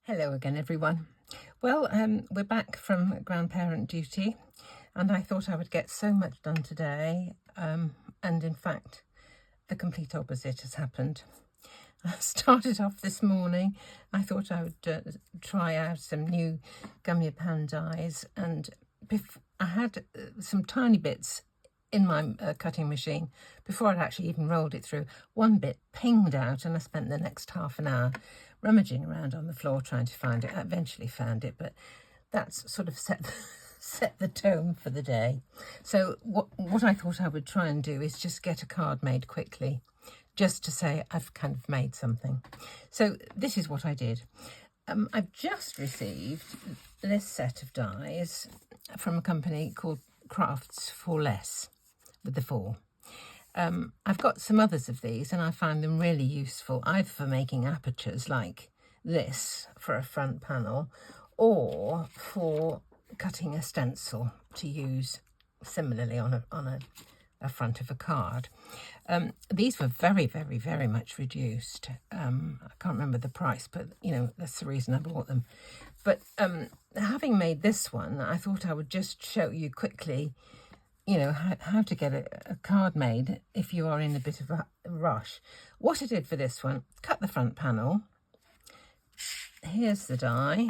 Hello again, everyone. Well, we're back from grandparent duty, and I thought I would get so much done today, and in fact, the complete opposite has happened. I started off this morning. I thought I would try out some new gummy pan dies, and I had some tiny bits in my cutting machine before I'd actually even rolled it through. One bit pinged out, and I spent the next half an hour rummaging around on the floor trying to find it. I eventually found it, but that's sort of set the tone for the day. So what I thought I would try and do is just get a card made quickly, just to say I've kind of made something. So this is what I did. I've just received this set of dies from a company called Crafts for Less, with the 4. I've got some others of these, and I find them really useful, either for making apertures like this for a front panel, or for cutting a stencil to use similarly on a front of a card. These were very, very, very much reduced. I can't remember the price, but you know, that's the reason I bought them. But having made this one, I thought I would just show you quickly, you know, how to get a card made if you are in a bit of a rush. What I did for this one, cut the front panel. Here's the die.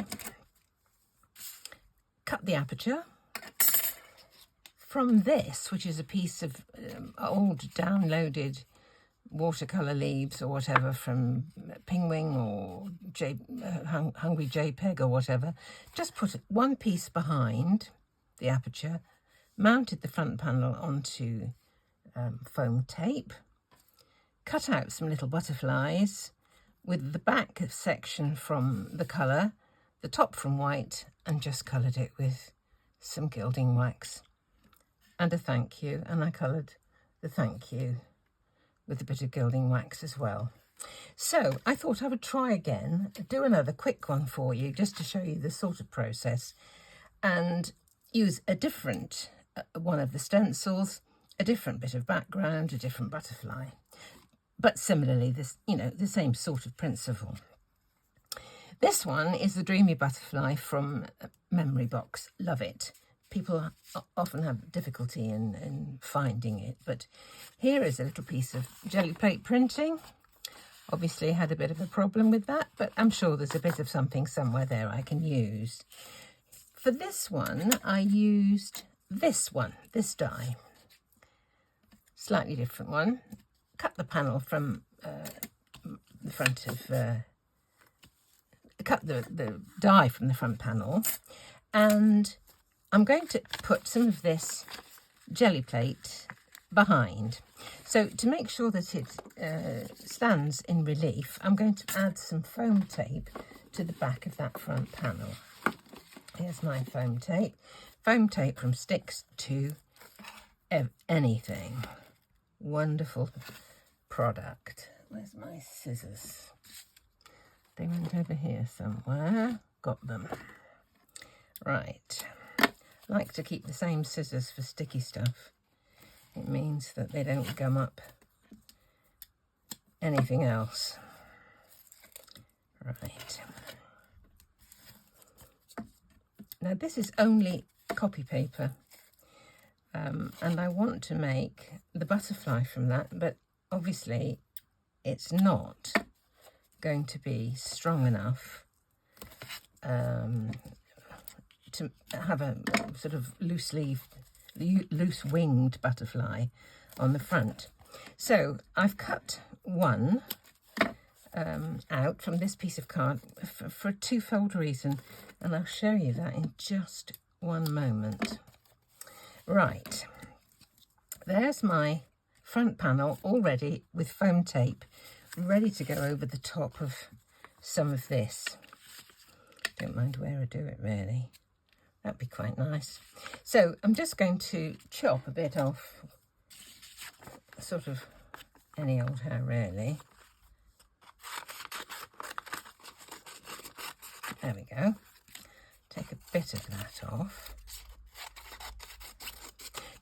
Cut the aperture. From this, which is a piece of old downloaded watercolour leaves or whatever from Pingwing or Hungry JPEG or whatever, just put one piece behind the aperture, mounted the front panel onto foam tape, cut out some little butterflies with the back section from the colour, the top from white, and just coloured it with some Gilding Wax and a thank you, and I coloured the thank you with a bit of Gilding Wax as well. So I thought I would try again, do another quick one for you just to show you the sort of process, and use a different one of the stencils, a different bit of background, a different butterfly, but similarly this, you know, the same sort of principle. This one is the Dreamy butterfly from Memory Box. Love it. People often have difficulty in finding it, but here is a little piece of jelly plate printing. Obviously had a bit of a problem with that, but I'm sure there's a bit of something somewhere there I can use. For this one, I used this die. Slightly different one. Cut the panel from the front of, cut the die from the front panel, and I'm going to put some of this jelly plate behind. So to make sure that it stands in relief, I'm going to add some foam tape to the back of that front panel. Here's my foam tape. Foam tape from sticks to anything. Wonderful product. Where's my scissors? They went over here somewhere. Got them. Right. I like to keep the same scissors for sticky stuff. It means that they don't gum up anything else. Right. Now this is only copy paper, and I want to make the butterfly from that, but obviously it's not going to be strong enough to have a sort of loose-winged butterfly on the front. So I've cut one out from this piece of card for a twofold reason, and I'll show you that in just one moment. Right, there's my front panel already with foam tape, ready to go over the top of some of this. Don't mind where I do it, really. That'd be quite nice. So I'm just going to chop a bit off, sort of any old hair, really. There we go. Take a bit of that off.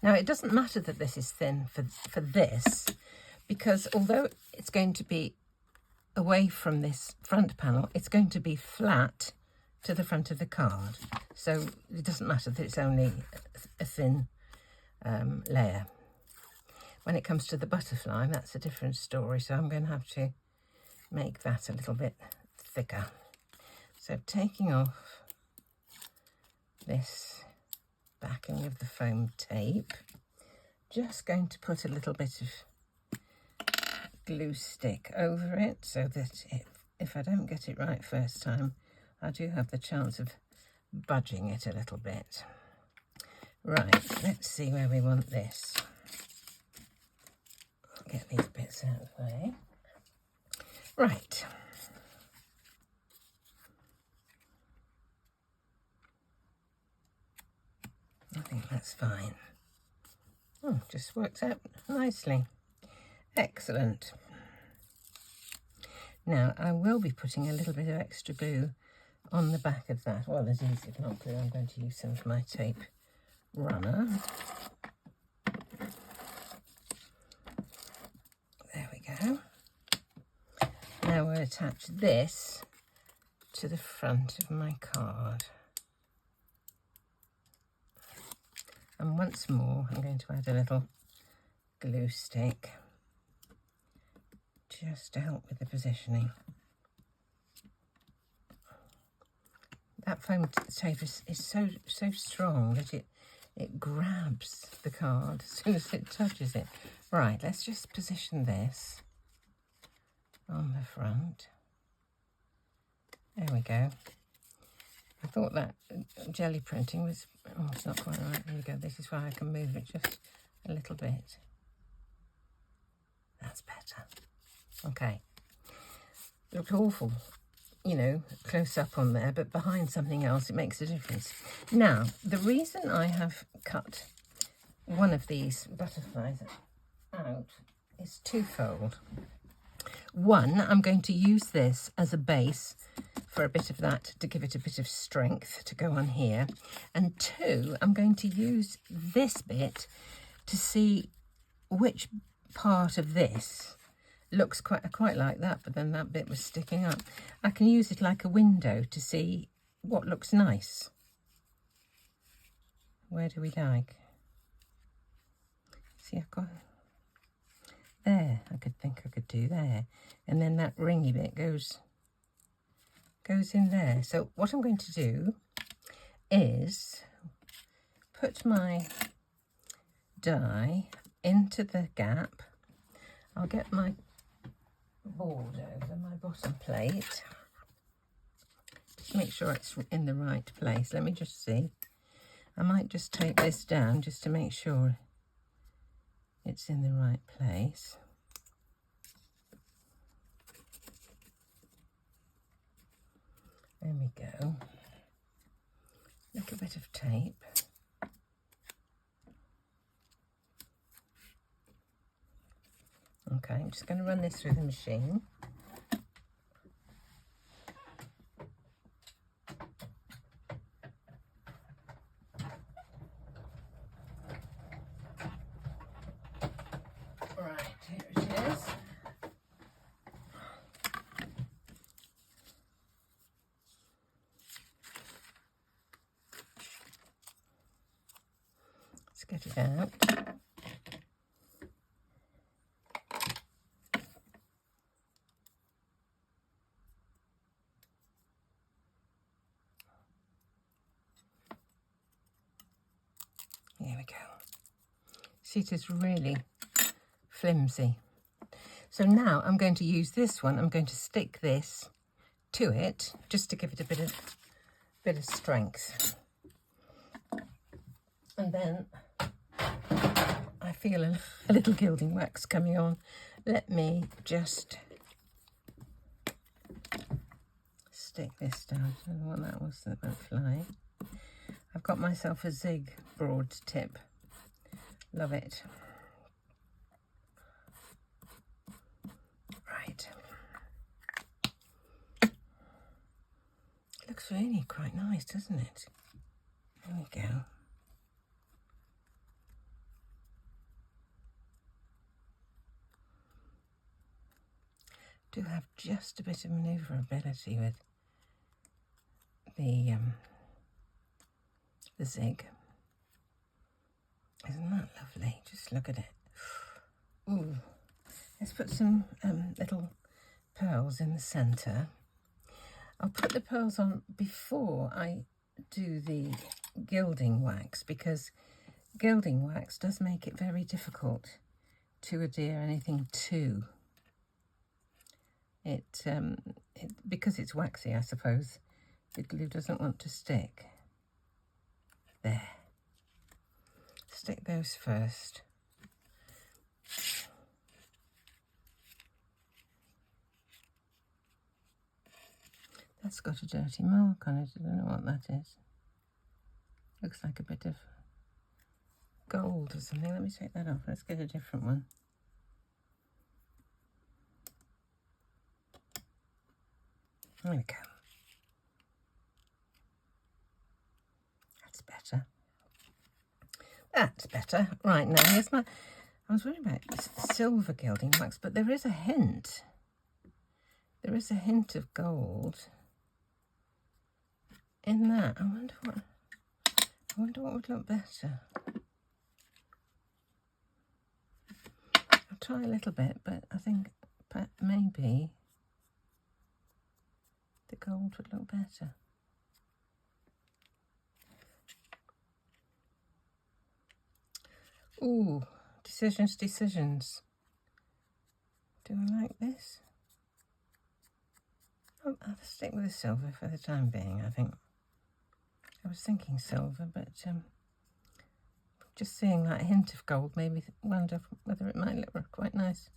Now, it doesn't matter that this is thin for this, because although it's going to be away from this front panel, it's going to be flat to the front of the card. So it doesn't matter that it's only a thin layer. When it comes to the butterfly, that's a different story. So I'm going to have to make that a little bit thicker. So taking off this backing of the foam tape, just going to put a little bit of glue stick over it so that if I don't get it right first time, I do have the chance of budging it a little bit. Right, let's see where we want this. Get these bits out of the way. Right. I think that's fine. Oh, just works out nicely. Excellent. Now, I will be putting a little bit of extra glue on the back of that. Well, as easy if not glue, I'm going to use some of my tape runner. There we go. Now we'll attach this to the front of my card. And once more, I'm going to add a little glue stick just to help with the positioning. That foam tape is so strong that it grabs the card as soon as it touches it. Right, let's just position this on the front. There we go. I thought that jelly printing was, oh, it's not quite right. There we go. This is why I can move it just a little bit. That's better. Okay. Looked awful, you know, close up on there, but behind something else, it makes a difference. Now, the reason I have cut one of these butterflies out is twofold. One, I'm going to use this as a base for a bit of that to give it a bit of strength to go on here. And two, I'm going to use this bit to see which part of this looks quite like that, but then that bit was sticking up. I can use it like a window to see what looks nice. Where do we like? See, I've got there. I could do there, and then that ringy bit goes in there. So what I'm going to do is put my die into the gap. I'll get my board over my bottom plate. Just make sure it's in the right place. Let me just see. I might just take this down just to make sure it's in the right place. There we go. Little bit of tape. Okay, I'm just going to run this through the machine. Right, here it is. Let's get it out. Here we go. See, it is really flimsy. So now I'm going to use this one. I'm going to stick this to it just to give it a bit of strength. And then I feel a little gilding wax coming on. Let me just stick this down. I don't know what that was that went flying. I've got myself a zig broad tip. Love it. Right. Looks really quite nice, doesn't it? There we go. do have just a bit of manoeuvrability with the zig. Isn't that lovely? Just look at it. Ooh. Let's put some little pearls in the centre. I'll put the pearls on before I do the gilding wax, because gilding wax does make it very difficult to adhere anything to. Because it's waxy, I suppose, the glue doesn't want to stick. There. Stick those first. That's got a dirty mark on it. I don't know what that is. Looks like a bit of gold or something. Let me take that off. Let's get a different one. There we go. That's better. That's better. Right, now here's my... I was worried about silver gilding wax, but there is a hint. There is a hint of gold in that. I wonder what would look better. I'll try a little bit, but I think maybe the gold would look better. Ooh, decisions. Do I like this? I'll stick with the silver for the time being, I think. I was thinking silver, but just seeing that hint of gold made me wonder whether it might look quite nice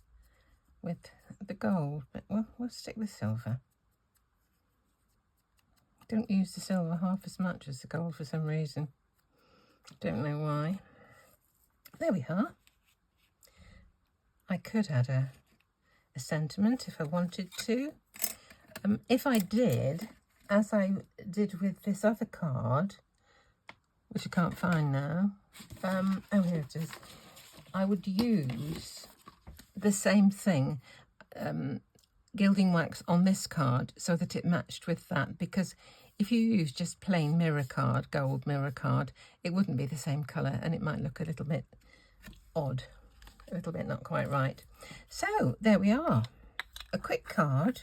with the gold, but we'll stick with silver. Don't use the silver half as much as the gold for some reason. Don't know why. There we are. I could add a sentiment if I wanted to. If I did, as I did with this other card, which I can't find now, oh, here it is, I would use the same thing, gilding wax on this card, so that it matched with that, because if you use just plain mirror card, gold mirror card, it wouldn't be the same colour and it might look a little bit odd, a little bit not quite right. So there we are, a quick card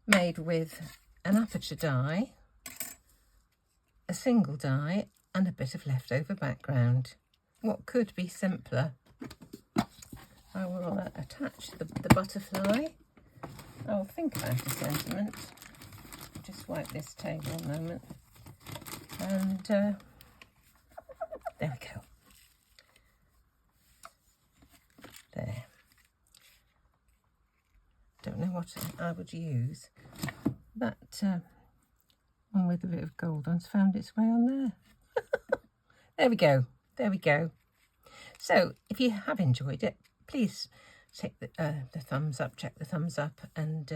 made with an aperture die, a single die and a bit of leftover background. What could be simpler? I will attach the butterfly. I'll think about the sentiment. Just wipe this table a moment. And there we go. There. Don't know what I would use. That one with a bit of gold on's found its way on there. There we go. There we go. So if you have enjoyed it, please take the thumbs up, check the thumbs up, and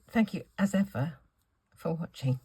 thank you as ever for watching.